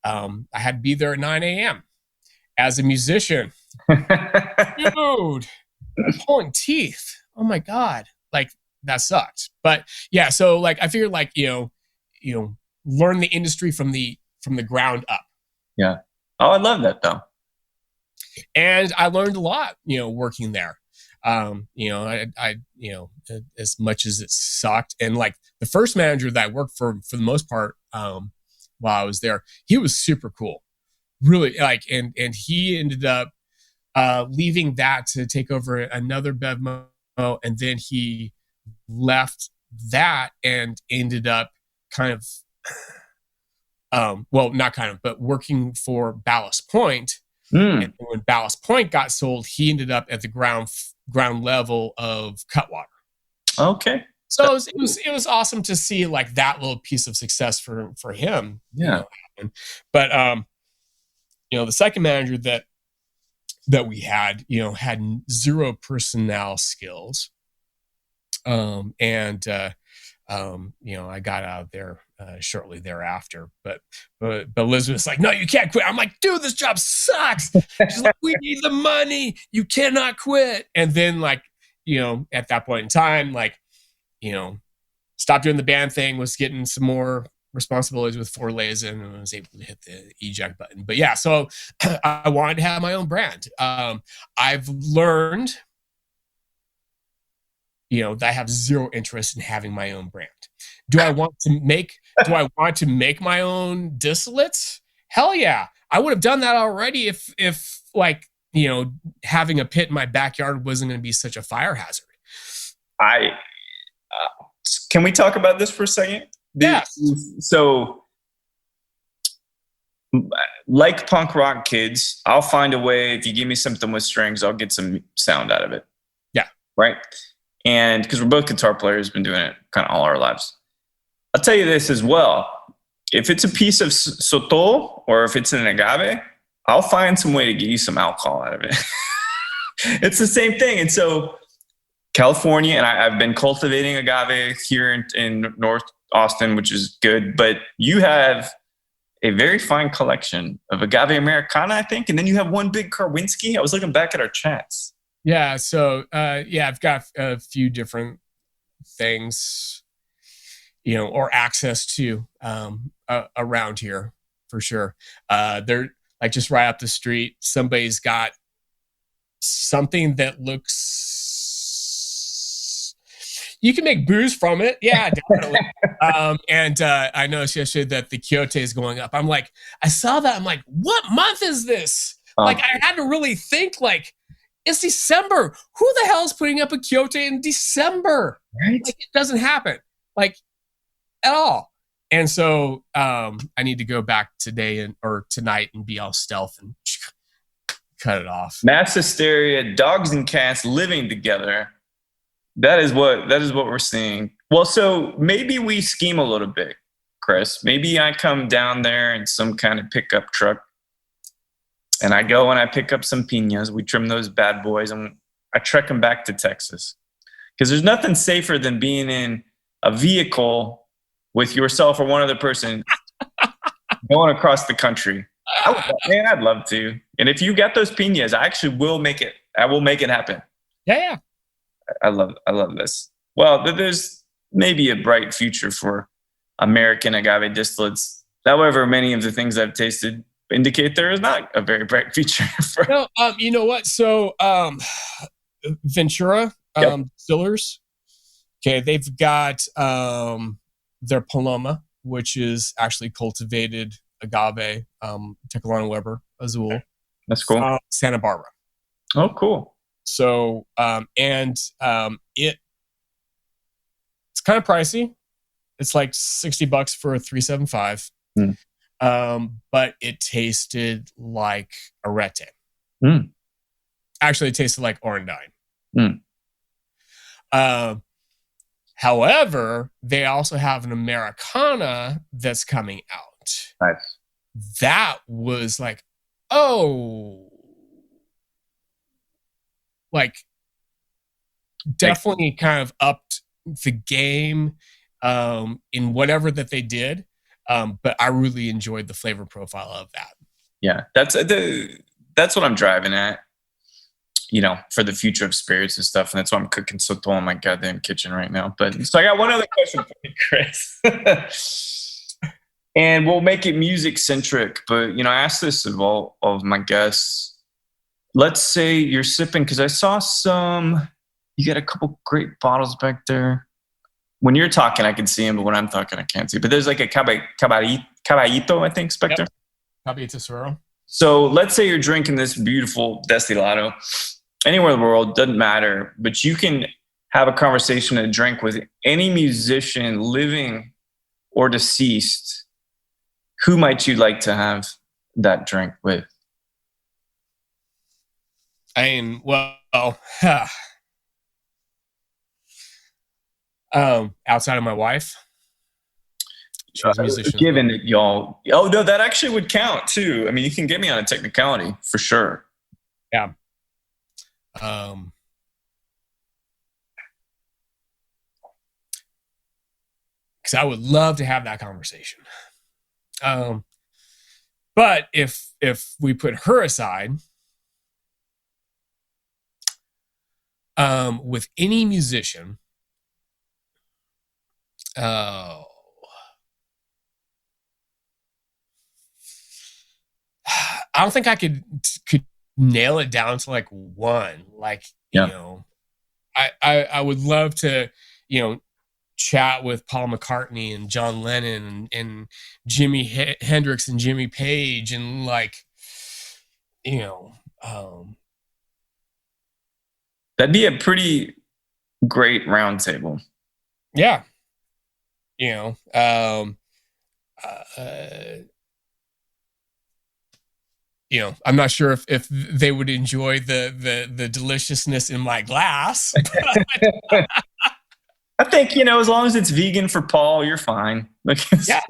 I had to be there at 9 a.m. as a musician. Dude, pulling teeth. Oh my God. Like that sucked. But yeah, so like I figured like, learn the industry from the ground up.
Yeah. Oh, I love that though.
And I learned a lot, working there. I as much as it sucked, and like the first manager that I worked for the most part, while I was there, he was super cool, really like, and he ended up leaving that to take over another Bevmo, and then he left that and ended up but working for Ballast Point. And when Ballast Point got sold, he ended up at the ground level of Cutwater.
Okay.
So it was awesome to see like that little piece of success for him.
Yeah.
But the second manager that we had, had zero personnel skills. I got out of there shortly thereafter, but Elizabeth's like, no, you can't quit. I'm like, dude, this job sucks. She's like, we need the money. You cannot quit. And then like, at that point in time, like, stopped doing the band thing, was getting some more responsibilities with Fortaleza, and I was able to hit the eject button. But yeah, so I wanted to have my own brand. I've learned, that I have zero interest in having my own brand. Do I want to make my own distillates? Hell yeah. I would have done that already if like, having a pit in my backyard wasn't going to be such a fire hazard.
Can we talk about this for a second?
Yes.
So, like punk rock kids, I'll find a way. If you give me something with strings, I'll get some sound out of it.
Yeah.
Right. And because we're both guitar players, been doing it kind of all our lives. I'll tell you this as well. If it's a piece of Soto or if it's an agave, I'll find some way to get you some alcohol out of it. It's the same thing. And so California, and I've been cultivating agave here in North Austin, which is good. But you have a very fine collection of agave Americana, I think. And then you have one big Karwinski. I was looking back at our chats.
Yeah. So, I've got a few different things, or access to around here for sure. They're like just right up the street. Somebody's got something that looks, you can make booze from it. Yeah, definitely. And I noticed yesterday that the Quixote is going up. I'm like, I saw that. I'm like, what month is this? Like, I had to really think, like, it's December. Who the hell is putting up a Quixote in December?
Right.
Like, it doesn't happen, like, at all. And so I need to go back today or tonight and be all stealth and cut it off.
Mass hysteria, dogs and cats living together. That is what we're seeing. Well, so maybe we scheme a little bit, Khrys. Maybe I come down there in some kind of pickup truck, and I go and I pick up some piñas. We trim those bad boys, and I trek them back to Texas. Because there's nothing safer than being in a vehicle with yourself or one other person going across the country. I'd love to. And if you get those piñas, I actually will make it. I will make it happen.
Yeah.
I love this. Well, there's maybe a bright future for American agave distillates. However, many of the things I've tasted indicate there is not a very bright future for.
No, you know what? So Ventura distillers. Okay, they've got their Paloma, which is actually cultivated agave, Tequila Weber Azul.
That's cool.
Santa Barbara.
Oh, cool.
So it's kind of pricey. It's like $60 for a 375. But it tasted like Arete. Actually, it tasted like Orendine. However, they also have an Americana that's coming out.
Nice.
That was like, definitely kind of upped the game in whatever that they did. But I really enjoyed the flavor profile of that.
Yeah, that's what I'm driving at, for the future of spirits and stuff. And that's why I'm cooking Soto in my goddamn kitchen right now. But so I got one other question for you, Khrys. And we'll make it music centric. But, I asked this of all of my guests. Let's say you're sipping, because I saw you got a couple great bottles back there. When you're talking, I can see him, but when I'm talking, I can't see. But there's like a caballito, I think, Spectre.
Yep. Caballito Suero.
So let's say you're drinking this beautiful destilado anywhere in the world, doesn't matter, but you can have a conversation and drink with any musician, living or deceased. Who might you like to have that drink with?
Outside of my wife, she's a musician.
Given that y'all, no, that actually would count too. I mean, you can get me on a technicality for sure.
Yeah. Because I would love to have that conversation. But if we put her aside, with any musician, I don't think I could nail it down to like one. Like, you know, I would love to, you know, chat with Paul McCartney and John Lennon and Jimi Hendrix and Jimmy Page and like, you know,
that'd be a pretty great round table.
Yeah. You know, you know, I'm not sure if they would enjoy the deliciousness in my glass.
I think, you know, as long as it's vegan for Paul, you're fine.
Yeah,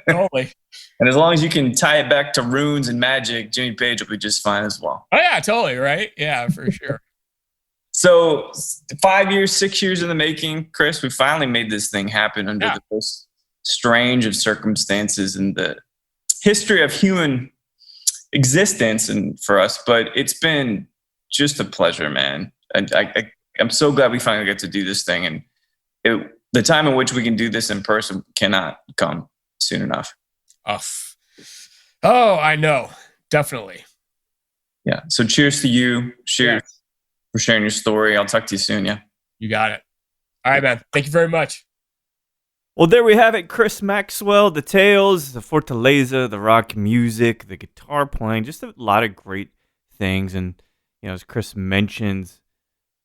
totally.
And as long as you can tie it back to runes and magic, Jimmy Page will be just fine as well.
Oh yeah, totally. Right. Yeah, for sure.
So 5 years, 6 years in the making, Khrys, we finally made this thing happen under the most strange of circumstances in the history of human existence and for us. But it's been just a pleasure, man. And I'm so glad we finally get to do this thing. And the time in which we can do this in person cannot come soon enough.
Oh, I know. Definitely.
Yeah. So cheers to you. Cheers for sharing your story. I'll talk to you soon. Yeah.
You got it. All right, man. Thank you very much.
Well, there we have it. Khrys Maxwell, the tales, the Fortaleza, the rock music, the guitar playing, just a lot of great things. And, you know, as Khrys mentions,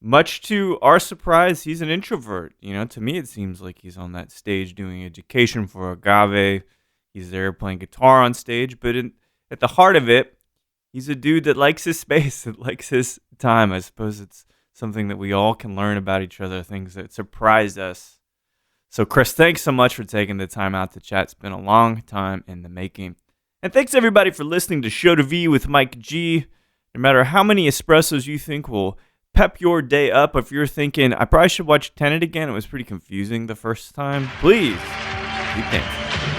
much to our surprise, he's an introvert. You know, to me, it seems like he's on that stage doing education for Agave. He's there playing guitar on stage. But at the heart of it, he's a dude that likes his space, that likes his time. I suppose it's something that we all can learn about each other, things that surprised us. So, Khrys, thanks so much for taking the time out to chat. It's been a long time in the making. And thanks, everybody, for listening to Show to V with Mike G. No matter how many espressos you think will pep your day up, if you're thinking, I probably should watch Tenet again, it was pretty confusing the first time, please keep dancing.